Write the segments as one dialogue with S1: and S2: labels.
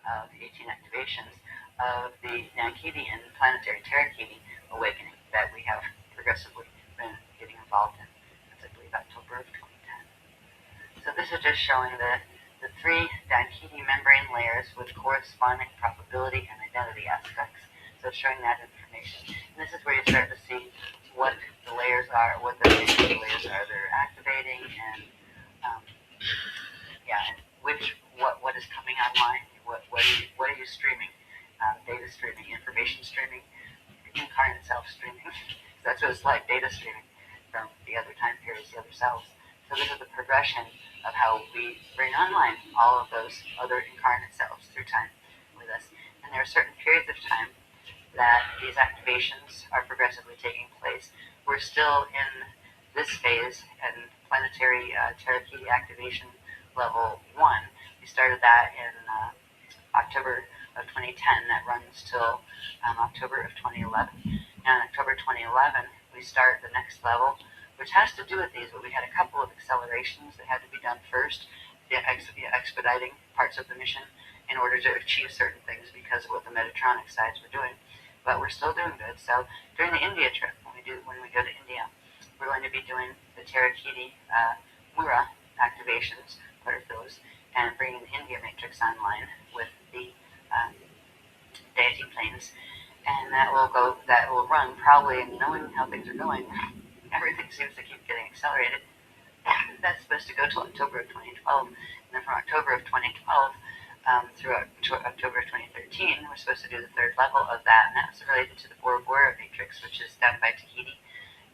S1: of 18 activations of the Nankidi and planetary Terakidi awakening that we have progressively been getting involved in since, I believe, October of 2010. So this is just showing the three Nankidi membrane layers with corresponding probability and identity aspects. So showing that information. And this is where you start to see what the layers are, what the layers are they're activating, and and what is coming online. What are you streaming? Data streaming, information streaming, incarnate self streaming. So that's what it's like, data streaming from the other time periods, the other selves. So this is the progression of how we bring online all of those other incarnate selves through time with us. And there are certain periods of time that these activations are progressively taking place. We're still in this phase and planetary Terakidi activation level 1. We started that in October of 2010. That runs till October of 2011. Now in October 2011, we start the next level, which has to do with these, but we had a couple of accelerations that had to be done first, expediting parts of the mission in order to achieve certain things because of what the Metatronic sides were doing. But we're still doing good. So during the India trip, when we go to India, we're going to be doing the Terakidi Mura activations, part of those, and bringing the India matrix online with the deity planes, and that will run probably, and knowing how things are going, everything seems to keep getting accelerated. That's supposed to go till October of 2012, and then from October of 2012 through October of 2013, we're supposed to do the third level of that, and that's related to the Bora Bora matrix, which is done by Tahiti.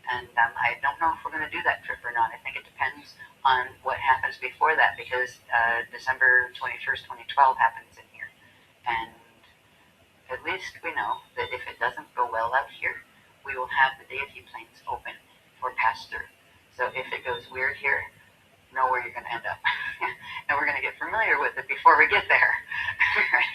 S1: And I don't know if we're going to do that trip or not. I think it depends on what happens before that, because December 21st, 2012 happens in here. And at least we know that if it doesn't go well out here, we will have the deity planes open for pass-through. So if it goes weird here, know where you're going to end up. And we're going to get familiar with it before we get there. Right?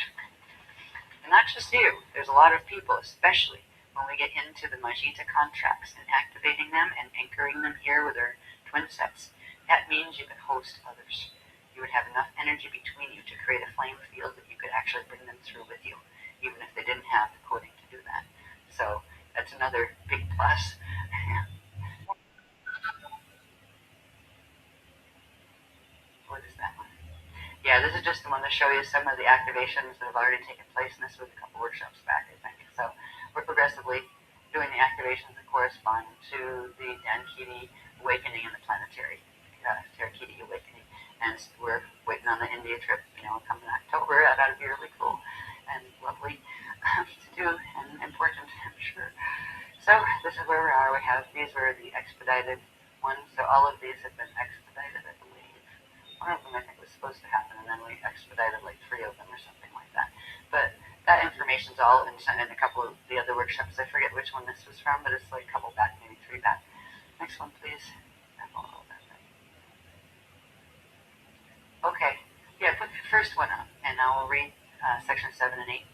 S1: And not just you. There's a lot of people, especially when we get into the Majita contracts and activating them and anchoring them here with our twin sets. That means you can host others. You would have enough energy between you to create a flame field that you could actually bring them through with you, even if they didn't have the coding to do that. So that's another big plus. What is that one? Yeah, this is just the one to show you some of the activations that have already taken place, and this was a couple workshops back, I think. So we're progressively doing the activations that correspond to the Nankidi awakening and the planetary Terakidi awakening. And we're waiting on the India trip, coming in October. That ought to be really cool and lovely to do and important, I'm sure. So this is where we are. These were the expedited ones. So all of these have been expedited, I believe. One of them I think was supposed to happen, and then we expedited like 3 of them or something like that. But that information's all in a couple of the other workshops. I forget which one this was from, but it's like a couple back, maybe 3 back. Next one, please. Okay. Yeah, put the first one up, and I will read section 7 and 8.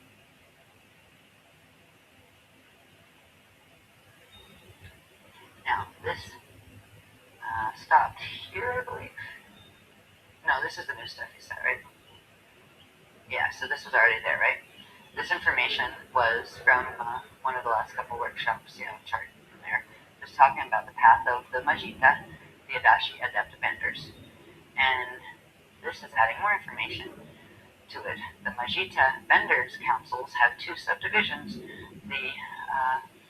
S1: Now, this stopped here, I believe. No, this is the new stuff you said, right? Yeah, so this was already there, right? This information was from one of the last couple workshops, chart from there, just talking about the path of the Majita, the Adashi Adept Benders. And this is adding more information to it. The Majita Benders Councils have 2 subdivisions, the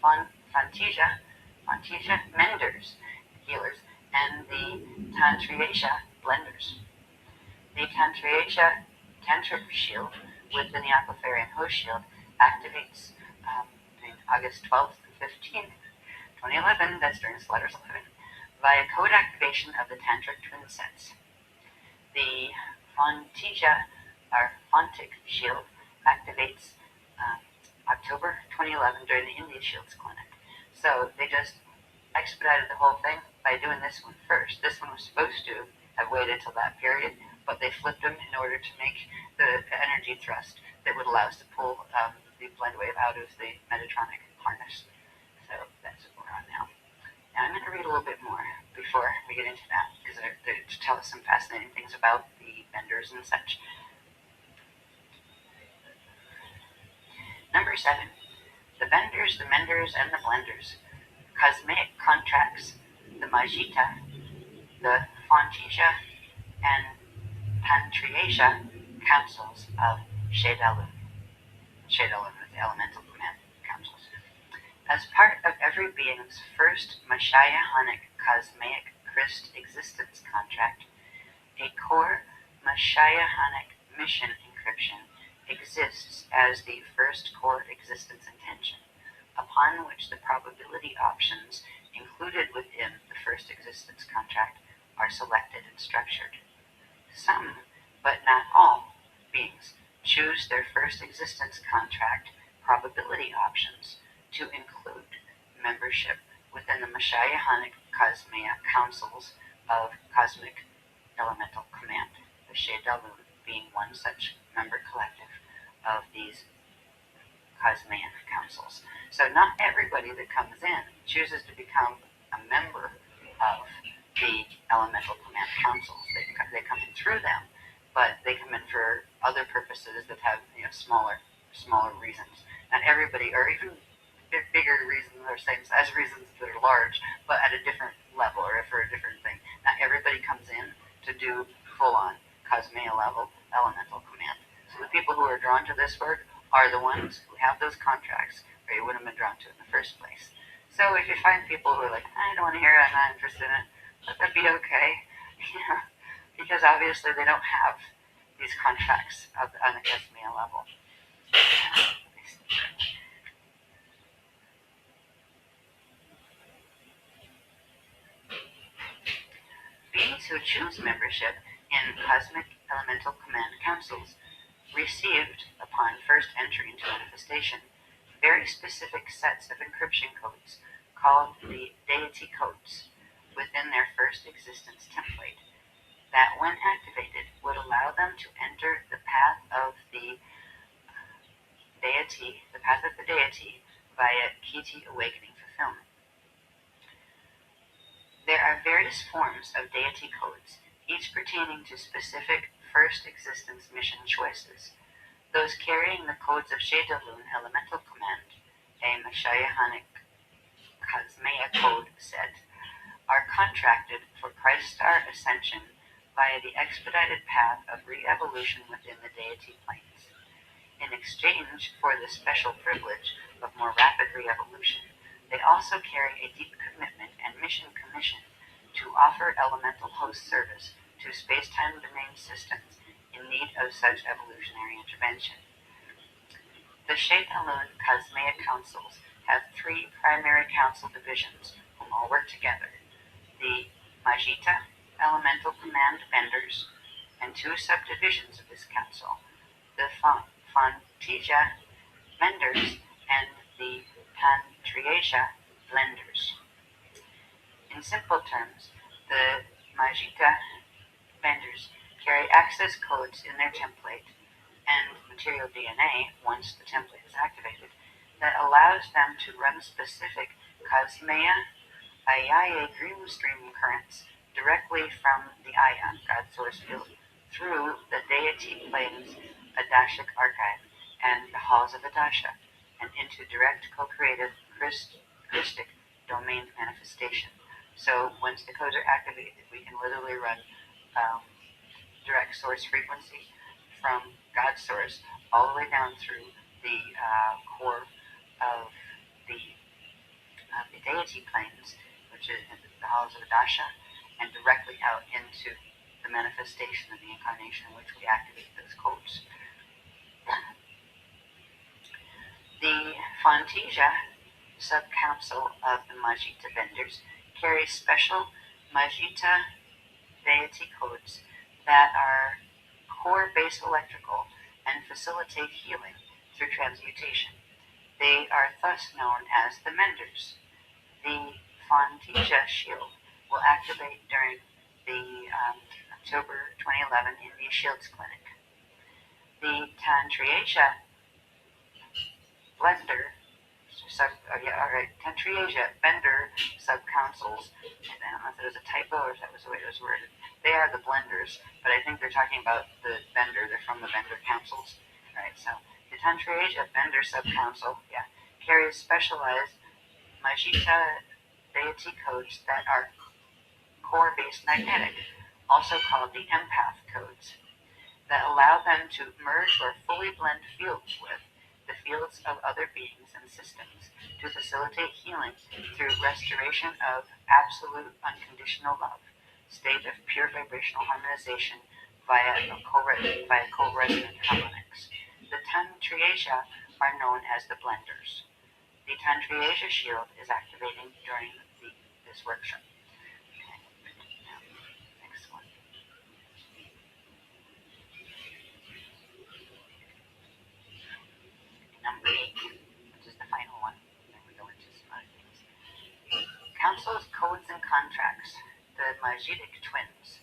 S1: Fantija Menders, healers, and the Tantriatia Blenders. The Tantriatia Tantric Shield within the Aquafarian Host Shield activates between August 12th and 15th, 2011, that's during Slaughter's 11, via code activation of the Tantric Twin Sets. The Fantija, or Fontic Shield, activates October 2011 during the India Shields Clinic. So they just expedited the whole thing by doing this one first. This one was supposed to have waited till that period, but they flipped them in order to make the energy thrust that would allow us to pull the blend wave out of the Metatronic harness. So that's what we're on now. Now I'm going to read a little bit more before we get into that, because they tell us some fascinating things about the benders and such. Number 7. The benders, the menders, and the blenders. Cosmic contracts, the Majita, the Fontesia, and Pantriasia councils of Shedalun. Shedalun is the elemental command councils. As part of every being's first Mashayahanic cosmic Christ existence contract, a core Mashayahanic mission encryption exists as the first core existence intention, upon which the probability options included within the first existence contract are selected and structured. Some, but not all, beings choose their first existence contract probability options to include membership within the Mashayahanic Cosmea Councils of Cosmic Elemental Command, the Shedalun being one such member collective of these Cosmea Councils. So not everybody that comes in chooses to become a member of the Elemental Command Councils. They come in through them, but they come in for other purposes that have smaller reasons. Not everybody, or even bigger reasons or same size reasons that are large, but at a different level or for a different thing. Not everybody comes in to do full-on Cosmea level elemental command. So the people who are drawn to this work are the ones who have those contracts, or you wouldn't have been drawn to it in the first place. So if you find people who are like, I don't want to hear it, I'm not interested in it, let that be okay. Because obviously they don't have these contracts on the Cosmea level. Beings who choose membership in Cosmic Elemental Command Councils received, upon first entry into manifestation, very specific sets of encryption codes called the deity codes within their first existence template that, when activated, would allow them to enter the path of the deity via Kiti awakening fulfillment. There are various forms of deity codes, each pertaining to specific first existence mission choices. Those carrying the codes of Shedalun Elemental Command, a Mashayahanic Cosmea code set, are contracted for Christ Star ascension via the expedited path of re-evolution within the deity planes. In exchange for the special privilege of more rapid re-evolution, they also carry a deep commitment and mission commission to offer elemental host service to space-time domain systems in need of such evolutionary intervention. The Shedalun Cosmea Councils have 3 primary council divisions whom all work together: the Majita Elemental Command Benders, and 2 subdivisions of this council, the Fontesia Benders and the Pantriasia Blenders. In simple terms, the Majita Benders carry access codes in their template and material DNA, once the template is activated, that allows them to run specific Cosmea Ayaye dream stream currents directly from the Aya, God source field, through the deity plane's Adashic archive and the halls of Adasha, and into direct co-creative Christic domain manifestation. So once the codes are activated, we can literally run direct source frequency from God source all the way down through the core of the deity planes, which is the halls of Adasha, and directly out into the manifestation of the incarnation in which we activate those codes. The Fontesia sub-council of the Majita Benders carries special Majita deity codes that are core base electrical and facilitate healing through transmutation. They are thus known as the Menders. The Fontesia shield will activate during the October 2011 India Shields Clinic. The Tantriasia Blender Tantriasia Bender sub-councils, and I don't know if it was a typo or if that was the way it was worded. They are the blenders, but I think they're talking about the Bender. They're from the Bender councils, right? So the Tantrasia Bender Subcouncil carries specialized Majita deity codes that are core-based magnetic, also called the empath codes, that allow them to merge or fully blend fields with the fields of other beings and systems to facilitate healing through restoration of absolute unconditional love, state of pure vibrational harmonization via co-resonant harmonics. The Tantrasia are known as the blenders. The Tantrasia shield is activating during this workshop. Next one. Number 8, which is the final one. Then we go into some other things. Councils, codes, and contracts. The Majitic twins,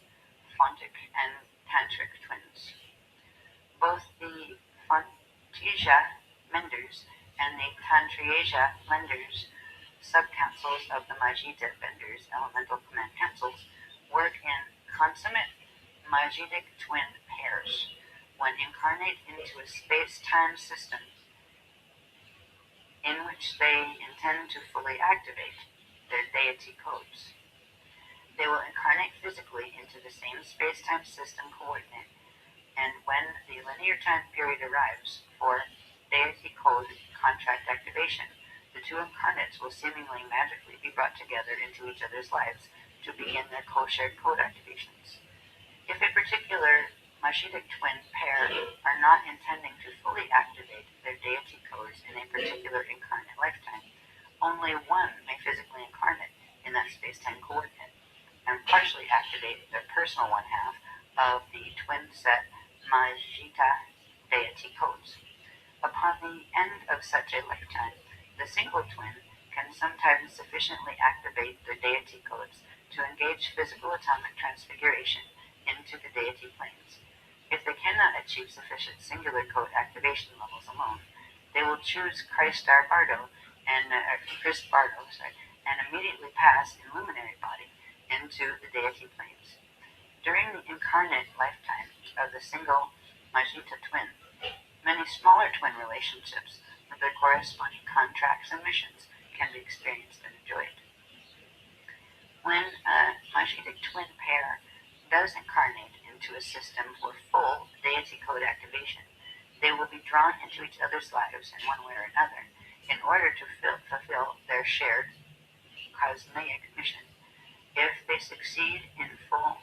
S1: Fontic and Tantric twins. Both the Fontisia Menders and the Tantrasia Blenders, subcouncils of the Majita Benders elemental command councils, work in consummate Majitic twin pairs when incarnate into a space-time system in which they intend to fully activate their deity codes. They will incarnate physically into the same space-time system coordinate, and when the linear time period arrives for deity code contract activation, the two incarnates will seemingly magically be brought together into each other's lives to begin their co-shared code activations. If a particular Majitic twin pair are not intending to fully activate their deity codes in a particular incarnate lifetime, only one may physically incarnate in that space-time coordinate and partially activate their personal one-half of the twin set Majita deity codes. Upon the end of such a lifetime, the single twin can sometimes sufficiently activate their deity codes to engage physical atomic transfiguration into the deity planes. If they cannot achieve sufficient singular code activation levels alone, they will choose Chris Bardo and immediately pass in luminary body into the deity planes. During the incarnate lifetime of the single Majita twin, many smaller twin relationships with their corresponding contracts and missions can be experienced and enjoyed. When a Majitic twin pair does incarnate into a system for full deity code activation, they will be drawn into each other's lives in one way or another in order to fulfill their shared cosmic mission. If they succeed in full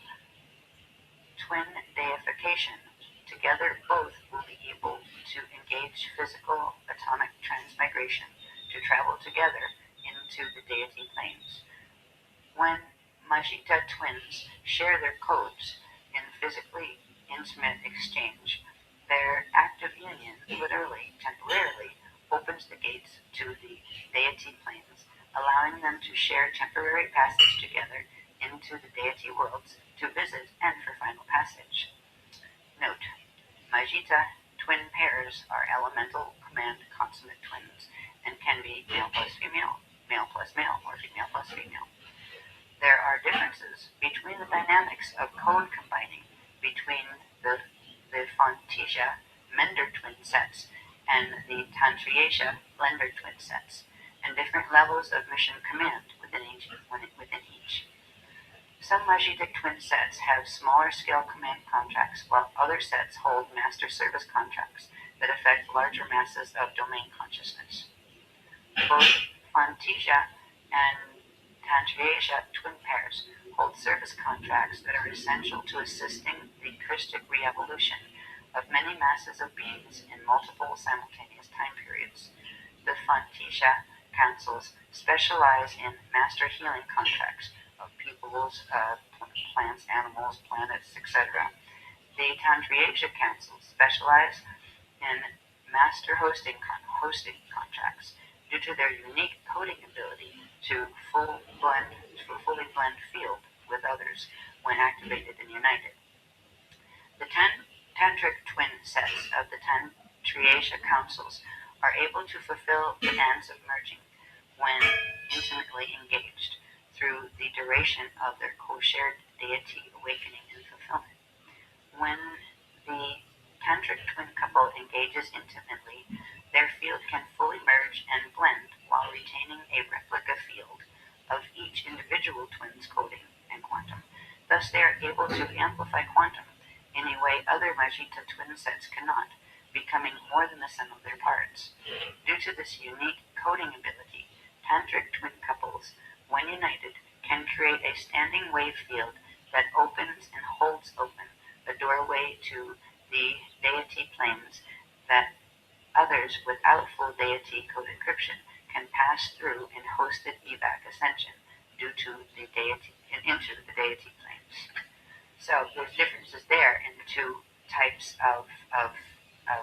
S1: twin deification, together both will be able to engage physical atomic transmigration to travel together into the deity planes. When Majita twins share their codes in physically intimate exchange, their active union literally, temporarily, opens the gates to the deity planes, allowing them to share temporary passage together into the deity worlds to visit and for final passage. Note: Majita twin pairs are elemental command consummate twins and can be male plus female, or female plus female. There are differences between the dynamics of code combining between the Fontisia Mender twin sets and the Tantrasia Blender twin sets, and different levels of mission command within each. Some Majitic twin sets have smaller scale command contracts, while other sets hold master service contracts that affect larger masses of domain consciousness. Both Fontisia and Tantrasia twin pairs hold service contracts that are essential to assisting the Christic re-evolution of many masses of beings in multiple simultaneous time periods. The Fontisia councils specialize in master healing contracts of peoples, plants, animals, planets, etc. The Tantrasia councils specialize in master hosting contracts due to their unique coding ability to fully blend field with others when activated and united. The tantric twin sets of the Tantrasia councils are able to fulfill the dance of merging when intimately engaged through the duration of their co-shared deity awakening and fulfillment. When the tantric twin couple engages intimately, their field can fully merge and blend while retaining a replica field of each individual twin's coding and quantum. Thus, they are able to amplify quantum in a way other Majita twin sets cannot, becoming more than the sum of their parts. Due to this unique coding ability, tantric twin couples, when united, can create a standing wave field that opens and holds open a doorway to the deity planes that others without full deity code encryption can pass through in hosted evac ascension due to the deity into the deity planes. So there's differences there in the two types of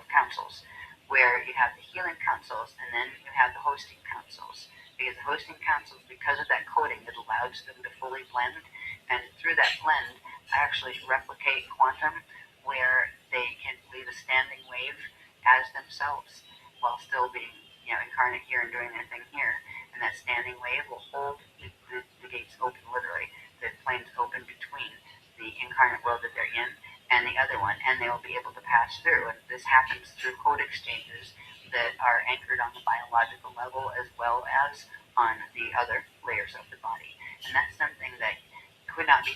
S1: councils, where you have the healing councils and then you have the hosting councils. Because the hosting councils, because of that coding, it allows them to fully blend, and through that blend, actually replicate quantum, where they can leave a standing wave as themselves while still being, incarnate here and doing their thing here. And that standing wave will hold the gates open, literally, the planes open between the incarnate world that they're in and the other one, and they'll be able to pass through. And this happens through code exchanges that are anchored on the biological level as well as on the other layers of the body. And that's something that could not be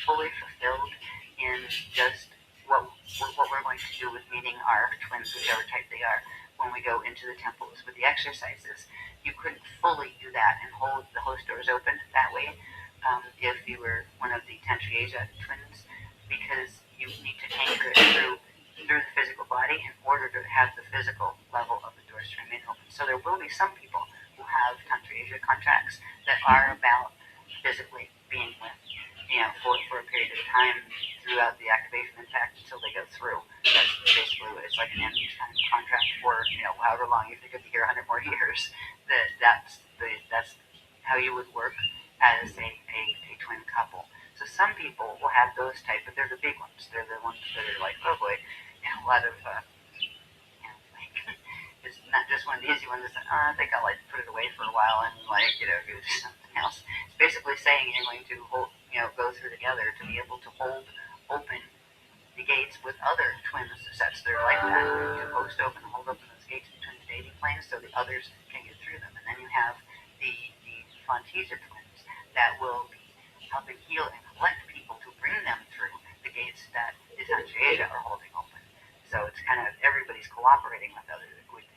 S1: fully fulfilled in just what we're going to do with meeting our twins, whichever type they are, when we go into the temples with the exercises. You couldn't fully do that and hold the host doors open that way if you were one of the Tantra Asia twins, because you need to anchor it through the physical body in order to have the physical level of the doors to remain open. So there will be some people who have Tantra Asia contracts that are about physically being with, for a period of time throughout the activation impact until they go through. That's basically what it's like, an end time contract for, however long. If they could be here 100 more years, that's how you would work as a twin couple. So some people will have those type, but they're the big ones. They're the ones that are like, oh boy, a lot of, it's not just one of the easy ones. It's I think I'll put it away for a while and do something else. It's basically saying you're going to hold, go through together to be able to hold open the gates with other twin sets that are like that. You post open and hold open those gates between the deity planes so the others can get through them. And then you have the Fantisia twins that will be helping heal and collect people to bring them through the gates that the Tantra Asia are holding open. So it's kind of everybody's cooperating with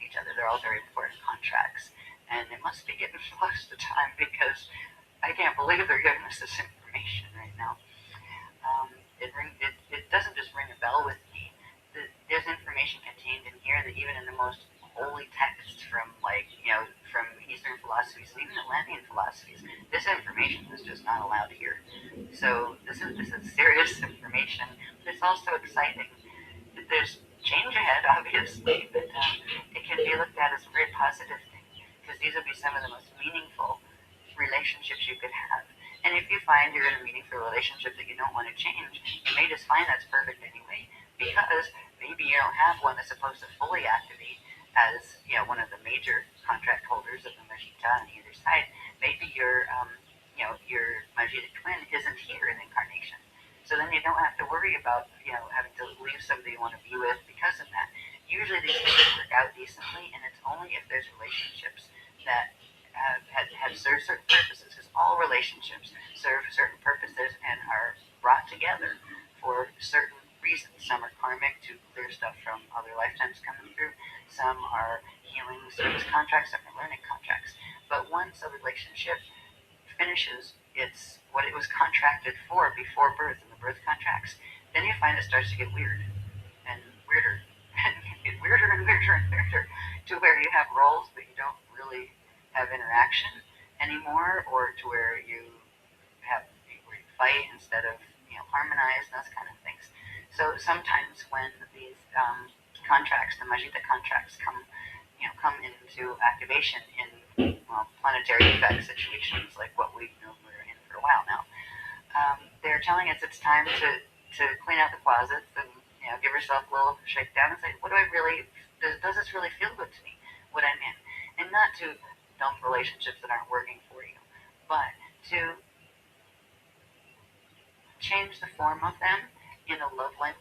S1: each other. They're all very important contracts. And it must be getting close to time because I can't believe they're giving us this information right now. It doesn't just ring a bell with me. There's information contained in here that even in the most holy texts from from Eastern philosophies and even Atlantean philosophies, this information is just not allowed here. So this is serious information, but it's also exciting. There's change ahead, obviously, but it can be looked at as a very positive thing, because these will be some of the most meaningful relationships you could have. And if you find you're in a meaningful relationship that you don't want to change, you may just find that's perfect anyway, because maybe you don't have one that's supposed to fully activate as one of the major contract holders of the Majita on either side. Maybe your Majitic twin isn't here in incarnation. So then you don't have to worry about, having to leave somebody you want to be with because of that. Usually these things work out decently, and it's only if there's relationships that have served certain purposes, because all relationships serve certain purposes and are brought together for certain reasons. Some are karmic, to clear stuff from other lifetimes coming through. Some are healing service contracts, some are learning contracts. But once a relationship finishes what it was contracted for before birth in the birth contracts, then you find it starts to get weird and weirder and get weirder and weirder and weirder, to where you have roles but you don't really have interaction anymore, or to where you fight instead of harmonize, and those kind of things. So sometimes when these contracts, the Majita contracts, come into activation in planetary effect situations like what we're in for a while now. They're telling us it's time to clean out the closets and give yourself a little shakedown and say, what do I really, does this really feel good to me, what I'm in? And not to dump relationships that aren't working for you, but to change the form of them in a loving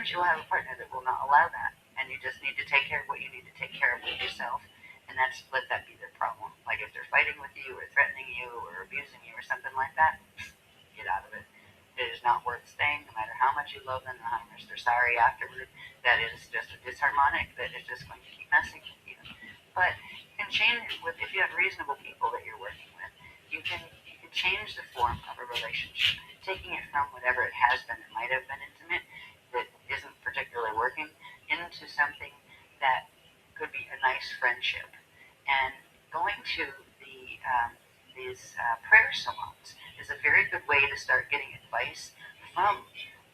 S1: sometimes you'll have a partner that will not allow that, and you just need to take care of what you need to take care of with yourself, and let that be their problem. Like if they're fighting with you or threatening you or abusing you or something like that, get out of it. It is not worth staying, no matter how much you love them, or how much they're sorry afterward. That is just a disharmonic that is just going to keep messing with you. But you can change with if you have reasonable people that you're working with. You can change the form of a relationship, taking it from whatever it has been that might have been intimate, that isn't particularly working, into something that could be a nice friendship. And going to these prayer salons is a very good way to start getting advice from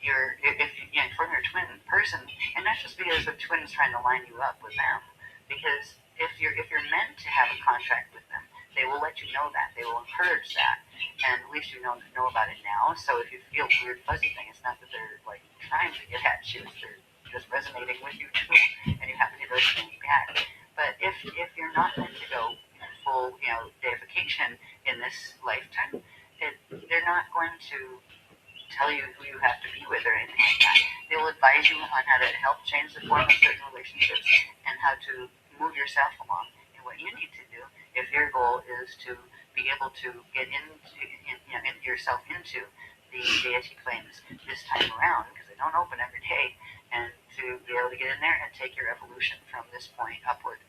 S1: from your twin person, and not just because the twin is trying to line you up with them. Because if you're meant to have a contract with them, they will let you know that. They will encourage that, and at least you know about it now. So if you feel weird fuzzy thing, it's not that they're like trying to get at you; they're just resonating with you too, and you happen to be listening back. But if you're not meant to go full deification in this lifetime, they're not going to tell you who you have to be with or anything like that. They will advise you on how to help change the form of certain relationships and how to move yourself along. And what you need to do, if your goal is to be able to get yourself into the deity planes this time around, because they don't open every day, and to be able to get in there and take your evolution from this point upward,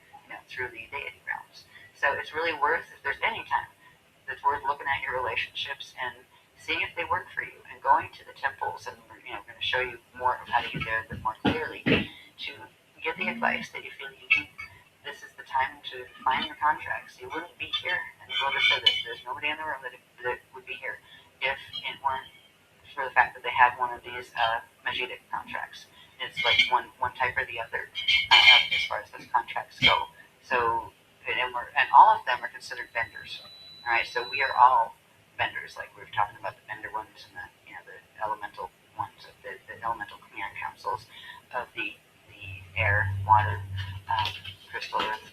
S1: through the deity realms. So it's really worth, if there's any time that's worth looking at your relationships and seeing if they work for you, and going to the temples, and we're going to show you more of how to get there a bit more clearly, to get the advice that you feel you need. This is the time to find your contracts. You wouldn't be here, and you'll just say this, there's nobody in the room that would be here if it weren't for the fact that they have one of these Magitic contracts. It's like one type or the other as far as those contracts go. So, and all of them are considered vendors. All right, so we are all vendors, like we were talking about the vendor ones and the elemental ones, the elemental command councils of the air, water, crystal earth,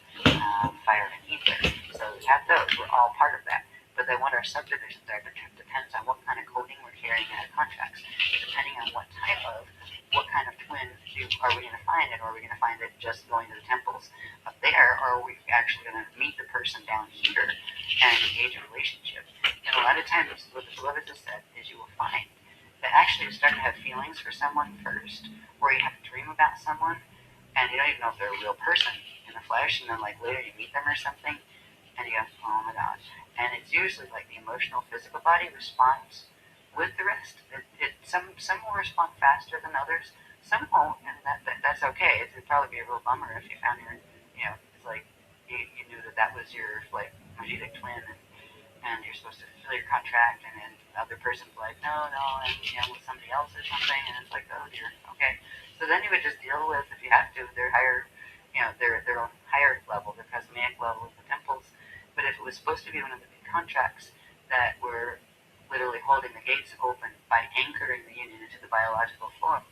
S1: fire, and ether. So we have those. We're all part of that. But then what our subdivisions are depends on what kind of coding we're carrying out of contracts. Depending on what kind of twin are we going to find, and are we going to find it just going to the temples up there, or are we actually going to meet the person down here and engage a relationship? And a lot of times, what the beloved has said is you will find that actually you start to have feelings for someone first, or you have a dream about someone, and you don't even know if they're a real person in the flesh, and then like later you meet them or something, and you go, oh my gosh. And it's usually like the emotional, physical body responds with the rest. Some will respond faster than others, some won't, and that's okay. It'd probably be a real bummer if you found it's like you knew that was your like Magitic twin, and you're supposed to fulfill your contract, and then the other person's like, no, and with somebody else or something, and it's like, oh dear, okay. So then you would just deal with, if you have to, their higher, their own higher level, their cosmic level of the temples. But if it was supposed to be one of the big contracts that were literally holding the gates open by anchoring the union into the biological form,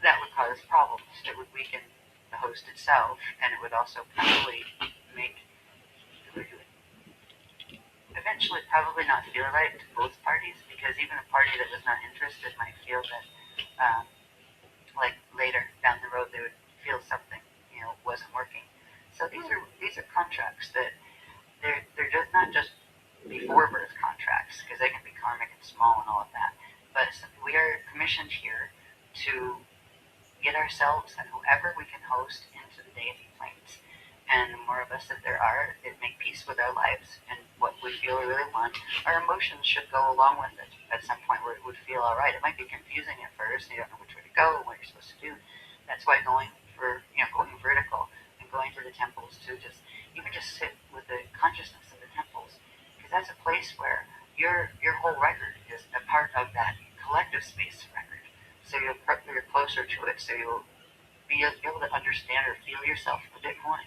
S1: that would cause problems. It would weaken the host itself, and it would also probably make eventually probably not feel right to both parties, because even a party that was not interested might feel that like later down the road they would feel something wasn't working. So these are contracts that they're just not just before birth contracts, because they can be karmic and small and all of that, but we are commissioned here to get ourselves and whoever we can host into the deity planes. And the more of us that there are, it make peace with our lives and what we feel we really want. Our emotions should go along with it at some point where it would feel all right. It might be confusing at first, and you don't know which way to go and what you're supposed to do. That's why going vertical and going to the temples to just sit with the consciousness of the temples, because that's a place where your whole record is a part of that collective space record. So you're closer to it, so you'll be able to understand or feel yourself a bit more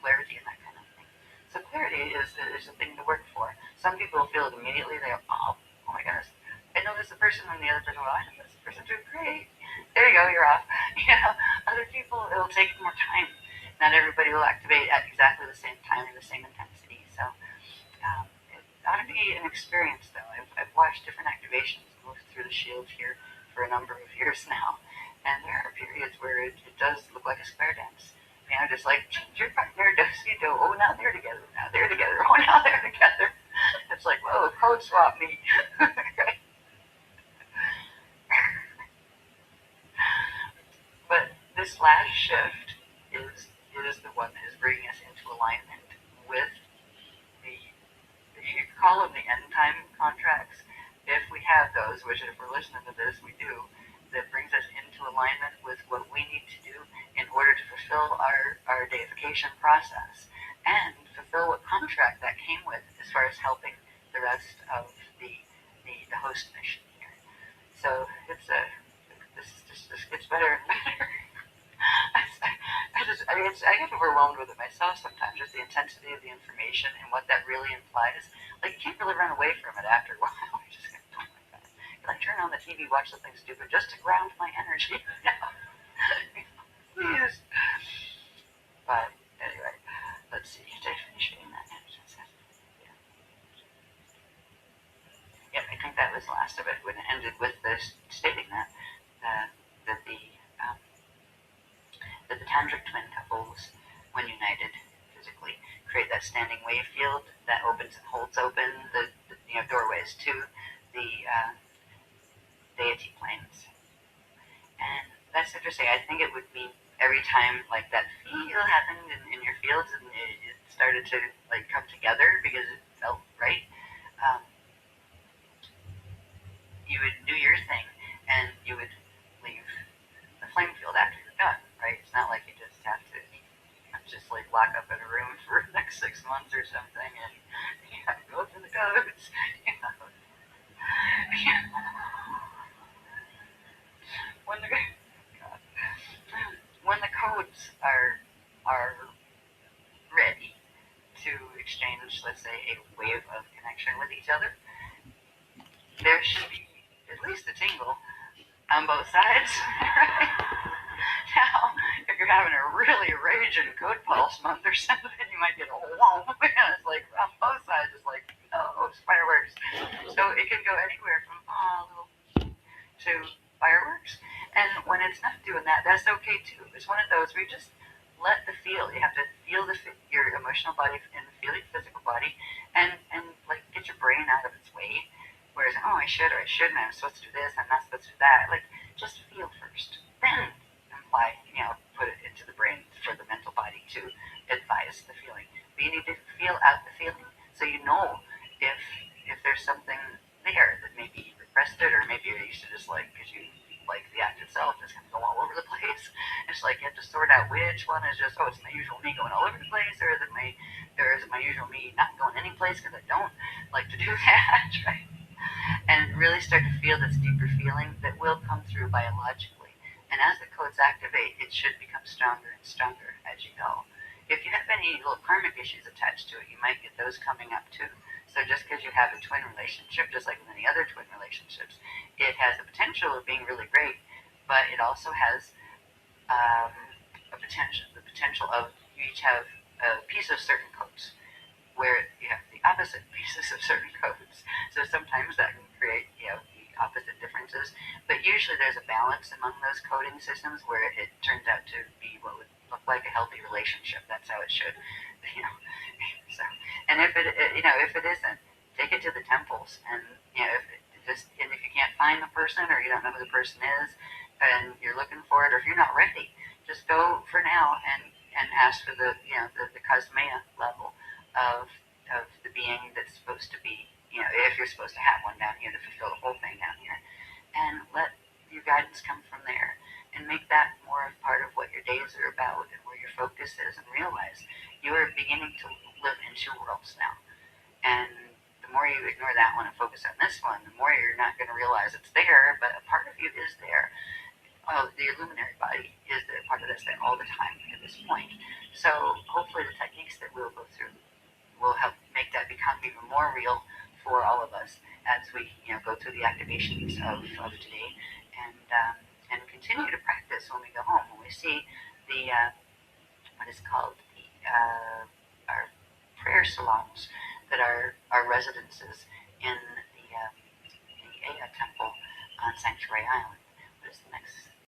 S1: clarity and that kind of thing. So clarity is a thing to work for. Some people feel it immediately. They go, oh my goodness, I know this person, and the other person, well, I know this person too. Great. There you go, you're off. Other people, it'll take more time. Not everybody will activate at exactly the same time and the same intensity. So it ought to be an experience, though. I've watched different activations go through the shield here for a number of years now, And there are periods where it does look like a square dance. Just like change your partner, do. Oh, now they're together. Now they're together. Oh, now they're together. It's like, whoa, code swap me. But this last shift is the one that is bringing us into alignment with the, you call them the end time contracts. If we have those, which if we're listening to this, we do, that brings us into alignment with what we need to do in order to fulfill our deification process and fulfill what contract that came with as far as helping the rest of the host mission here. So this gets better and better. I get overwhelmed with it myself sometimes, just the intensity of the information and what that really implies. Like, you can't really run away from it after a while. You just get don't like that. I turn on the TV, watch something stupid just to ground my energy. Please. But anyway, let's see. Did I finish reading that? Yeah, I think that was the last of it when it ended with this stating that that the tantric twin couples, when united physically, create that standing wave field that opens and holds open the doorways to the deity planes. And that's interesting. I think it would be every time like that feel happened in your fields and it started to like come together because it felt right. You would do your thing and you would leave the flame field after you're done, right? It's not like you just have to just like lock up in a room for the next 6 months or something and you have to go through the codes. When the God, when the codes are ready to exchange, let's say, a wave of connection with each other, there should be at least a tingle on both sides, right? Now, if you're having a really raging code pulse month or something, you might get a whoa, it's like on both sides, it's like, oh, it's fireworks. So it can go anywhere from to fireworks, and when it's not doing that, that's okay too. It's one of those where you just let the feel. You have to feel your emotional body and feel your physical body, and like get your brain out of its way. Whereas, oh, I should or I shouldn't, I'm supposed to do this, I'm not supposed to do that. Like, just feel first. Then put it into the brain for the mental body to advise the feeling. But you need to feel out the feeling so you know if there's something there that maybe you repressed it or maybe you used to just like, because you like the act itself is going to go all over the place. It's like you have to sort out which one is just, oh, it's my usual me going all over the place, or is it my usual me not going any place because I don't like to do that, right? And really start to feel this deeper feeling that will come through biologically. And as the codes activate, it should become stronger and stronger as you go. If you have any little karmic issues attached to it, you might get those coming up too. So just because you have a twin relationship, just like many other twin relationships, it has the potential of being really great, but it also has the potential of you each have a piece of certain codes, where you have the opposite pieces of certain codes. So sometimes that can create, the opposite differences. But usually there's a balance among those coding systems where it turns out to be what would look like a healthy relationship. That's how it should, So, and if it isn't, take it to the temples, and if you can't find the person or you don't know who the person is, and you're looking for it, or if you're not ready, just go for now and ask for the cosmea level of the being that's supposed to be, if you're supposed to have one down here to fulfill the whole thing down here, and let your guidance come from there, and make that more of part of what your days are about and where your focus is, and realize you are beginning to live in two worlds now, and the more you ignore that one and focus on this one, the more you're not going to realize it's there, but a part of you is there. The illuminary body is there, part of that's there all the time at this point. So hopefully the techniques that we'll go through will help make that become even more real for all of us as we go through the activations of today, and continue to practice when we go home, when we see the what is called our prayer salons that are our residences in the Aya temple on Sanctuary Island. What is the next